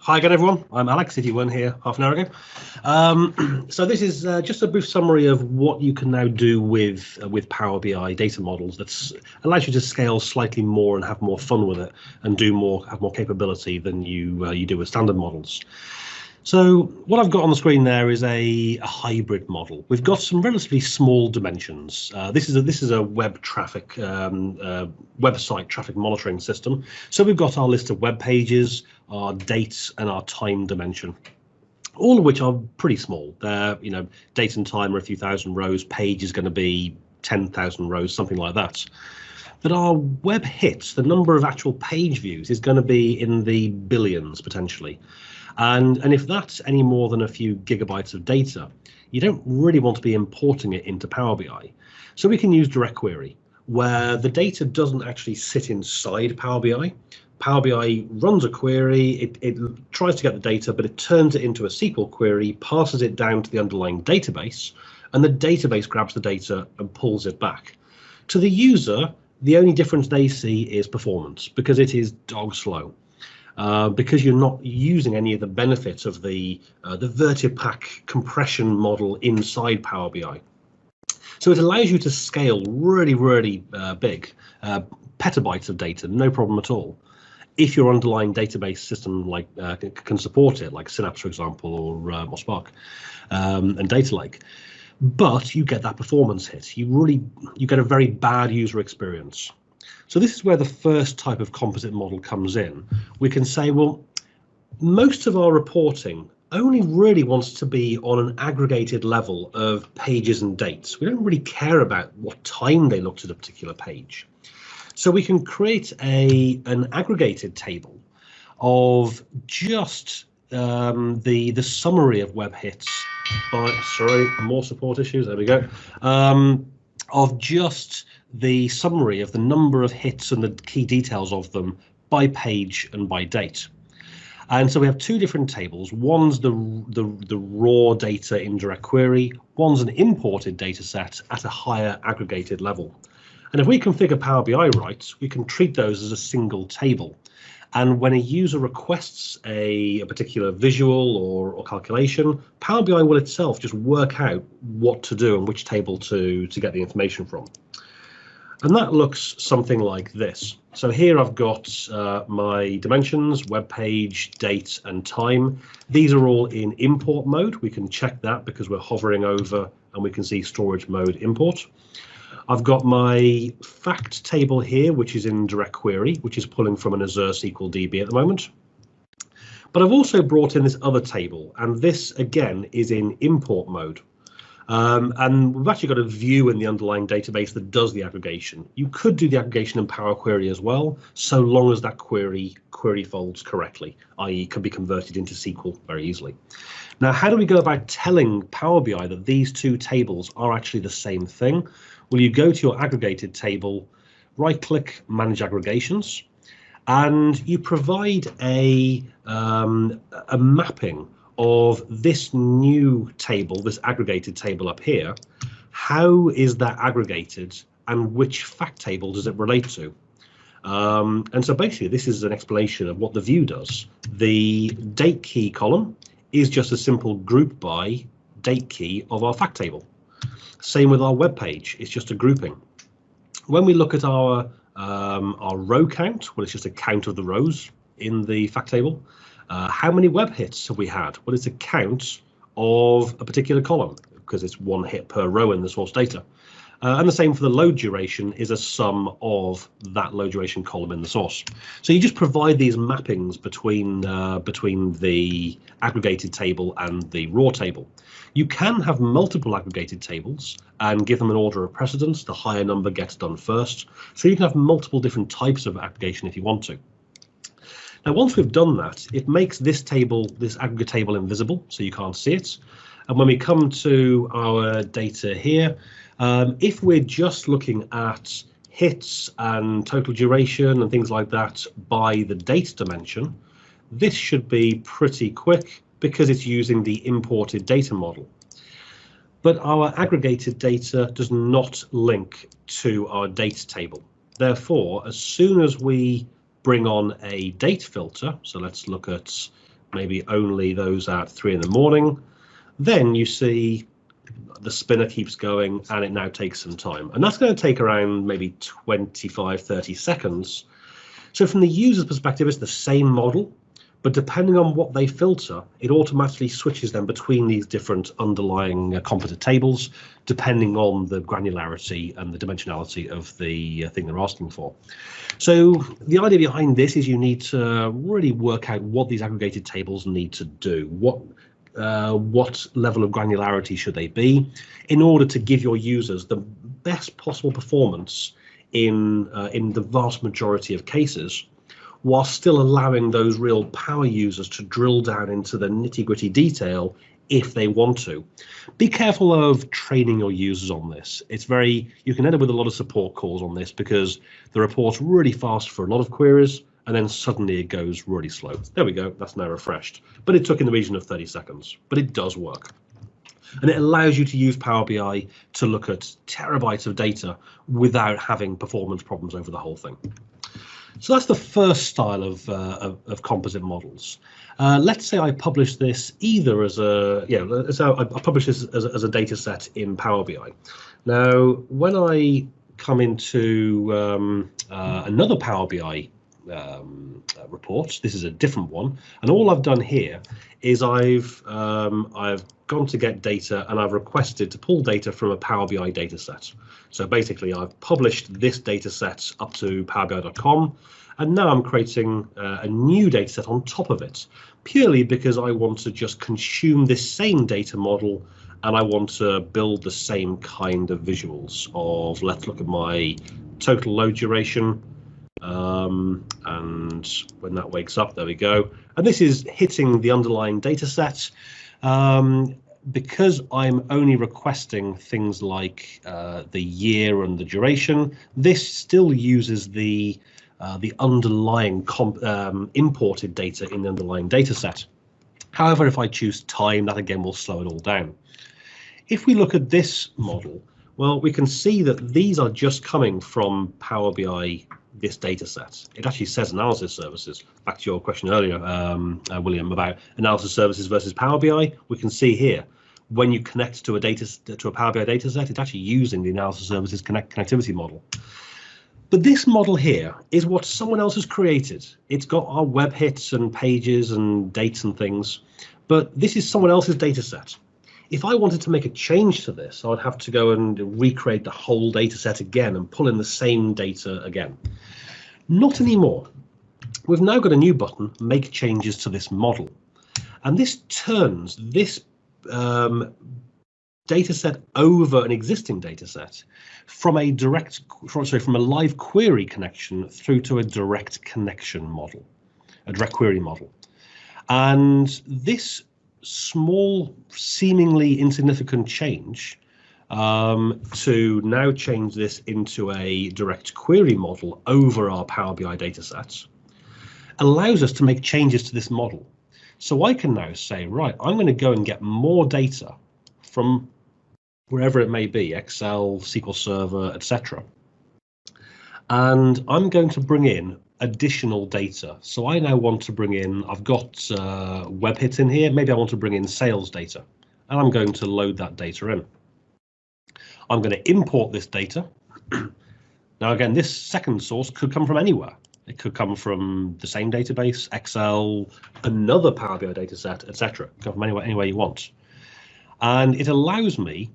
Hi again, everyone. I'm Alex, if you weren't here half an hour ago. So this is just a brief summary of what you can now do with Power BI data models that allows you to scale slightly more and have more fun with it and have more capability than you do with standard models. So what I've got on the screen there is a hybrid model. We've got some relatively small dimensions. This is a web traffic website traffic monitoring system. So we've got our list of web pages, our dates, and our time dimension, all of which are pretty small. They're, date and time are a few thousand rows. Page is going to be 10,000 rows, something like that. But our web hits, the number of actual page views, is going to be in the billions potentially. And if that's any more than a few gigabytes of data, you don't really want to be importing it into Power BI. So we can use direct query, where the data doesn't actually sit inside Power BI. Power BI runs a query, it tries to get the data, but it turns it into a SQL query, passes it down to the underlying database, and the database grabs the data and pulls it back. To the user, the only difference they see is performance, because it is dog slow. Because you're not using any of the benefits of the Vertipack compression model inside Power BI. So it allows you to scale really big, petabytes of data, no problem at all, if your underlying database system can support it, like Synapse, for example, or Spark and Data Lake. But you get that performance hit. You get a very bad user experience. So this is where the first type of composite model comes in. We can say, well, most of our reporting only really wants to be on an aggregated level of pages and dates. We don't really care about what time they looked at a particular page. So we can create an aggregated table of just the summary of web hits. Sorry, more support issues. There we go. Of just the summary of the number of hits and the key details of them by page and by date. And so we have two different tables. One's the raw data in direct query. One's an imported data set at a higher aggregated level. And if we configure Power BI right, we can treat those as a single table. And when a user requests a particular visual or calculation, Power BI will itself just work out what to do and which table to get the information from. And that looks something like this. So here I've got my dimensions, web page, date, and time. These are all in import mode. We can check that because we're hovering over and we can see storage mode import. I've got my fact table here, which is in direct query, which is pulling from an Azure SQL DB at the moment. But I've also brought in this other table, and this again is in import mode. And we've actually got a view in the underlying database that does the aggregation. You could do the aggregation in Power Query as well, so long as that query folds correctly, i.e. could be converted into SQL very easily. Now, how do we go about telling Power BI that these two tables are actually the same thing? Well, you go to your aggregated table, right-click, Manage Aggregations, and you provide a mapping of this new table, this aggregated table up here. How is that aggregated and which fact table does it relate to? And so basically this is an explanation of what the view does. The date key column is just a simple group by date key of our fact table. Same with our web page, it's just a grouping. When we look at our row count, well, it's just a count of the rows in the fact table. How many web hits have we had? Well, it's a count of a particular column because it's one hit per row in the source data. And the same for the load duration is a sum of that load duration column in the source. So you just provide these mappings between the aggregated table and the raw table. You can have multiple aggregated tables and give them an order of precedence. The higher number gets done first. So you can have multiple different types of aggregation if you want to. Now, once we've done that, it makes this table, this aggregate table, invisible, so you can't see it. And when we come to our data here, if we're just looking at hits and total duration and things like that by the date dimension, this should be pretty quick because it's using the imported data model. But our aggregated data does not link to our date table. Therefore, as soon as we bring on a date filter, so let's look at maybe only those at 3 in the morning. Then you see the spinner keeps going and it now takes some time. And that's going to take around maybe 25, 30 seconds. So from the user's perspective, it's the same model, but depending on what they filter, it automatically switches them between these different underlying composite tables, depending on the granularity and the dimensionality of the thing they're asking for. So the idea behind this is you need to really work out what these aggregated tables need to do. What level of granularity should they be in order to give your users the best possible performance in the vast majority of cases, while still allowing those real power users to drill down into the nitty-gritty detail if they want to. Be careful of training your users on this. You can end up with a lot of support calls on this because the report's really fast for a lot of queries, and then suddenly it goes really slow. There we go, that's now refreshed. But it took in the region of 30 seconds, but it does work. And it allows you to use Power BI to look at terabytes of data without having performance problems over the whole thing. So that's the first style of composite models. Let's say I publish this either as I publish this as a data set in Power BI. Now, when I come into another Power BI report, this is a different one, and all I've done here is I've gone to get data and I've requested to pull data from a Power BI data set. So basically I've published this data set up to powerbi.com, and now I'm creating a new data set on top of it, purely because I want to just consume this same data model and I want to build the same kind of visuals of, let's look at my total load duration. And when that wakes up, there we go. And this is hitting the underlying data set. Because I'm only requesting things like the year and the duration, this still uses the underlying imported data in the underlying data set. However, if I choose time, that again will slow it all down. If we look at this model, well, we can see that these are just coming from Power BI, this data set. It actually says analysis services. Back to your question earlier, William, about analysis services versus Power BI. We can see here, when you connect to a Power BI data set, it's actually using the analysis services connectivity model. But this model here is what someone else has created. It's got our web hits and pages and dates and things, but this is someone else's data set. If I wanted to make a change to this, I'd have to go and recreate the whole data set again and pull in the same data again. Not anymore. We've now got a new button, Make Changes to this model. And this turns this data set over an existing data set from a live query connection through to a direct connection model, a direct query model. And this small, seemingly insignificant change to now change this into a direct query model over our Power BI data sets allows us to make changes to this model. So I can now say, right, I'm going to go and get more data from wherever it may be, Excel, SQL Server, etc. And I'm going to bring in additional data. So I now want to bring in, I've got web hits in here, maybe I want to bring in sales data, and I'm going to load that data in. I'm going to import this data. Now again, this second source could come from anywhere. It could come from the same database, Excel, another Power BI data set, etc. Come from anywhere you want. And it allows me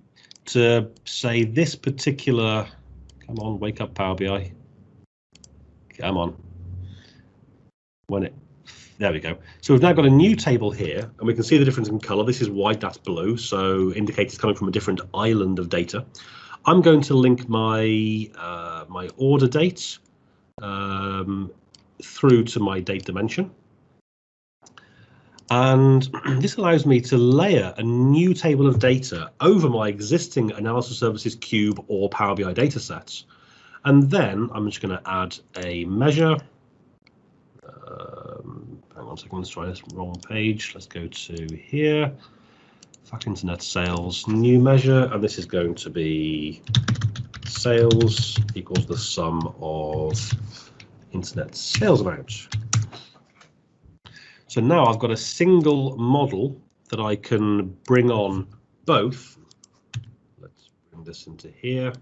to say this particular, come on, wake up Power BI. Come on. There we go. So we've now got a new table here, and we can see the difference in color. This is white, that's blue, so indicates it's coming from a different island of data. I'm going to link my my order date through to my date dimension. And this allows me to layer a new table of data over my existing analysis services cube or Power BI data sets. And then I'm just going to add a measure. Hang on a second, let's try this wrong page. Let's go to here. Fuck internet sales, new measure, and this is going to be sales equals the sum of internet sales amount. So now I've got a single model that I can bring on both. Let's bring this into here.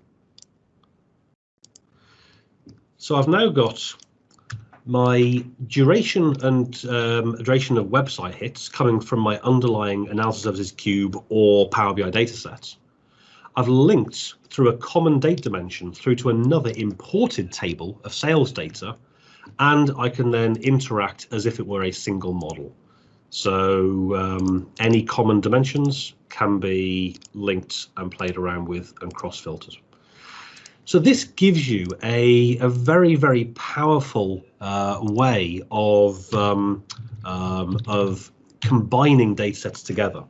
So I've now got my duration and duration of website hits coming from my underlying analysis services cube or Power BI datasets. I've linked through a common date dimension through to another imported table of sales data, and I can then interact as if it were a single model. So any common dimensions can be linked and played around with and cross-filtered. So this gives you a very, very powerful way of combining data sets together.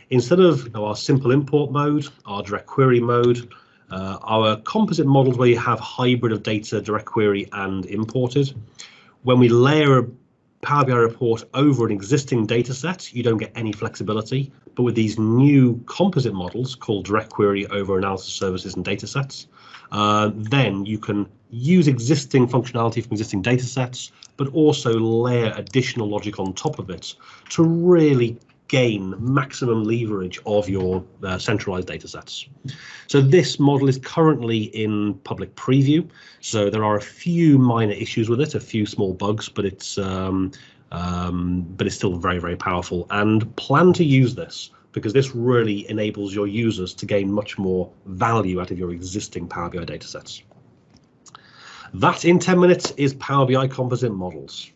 Instead of our simple import mode, our direct query mode, our composite models where you have hybrid of data, direct query and imported. When we layer a Power BI report over an existing data set, you don't get any flexibility. But with these new composite models called direct query over analysis services and data sets, then you can use existing functionality from existing data sets, but also layer additional logic on top of it to really gain maximum leverage of your centralized data sets. So this model is currently in public preview. So there are a few minor issues with it, a few small bugs, but it's still very, very powerful. And plan to use this, because this really enables your users to gain much more value out of your existing Power BI datasets. That in 10 minutes is Power BI composite models.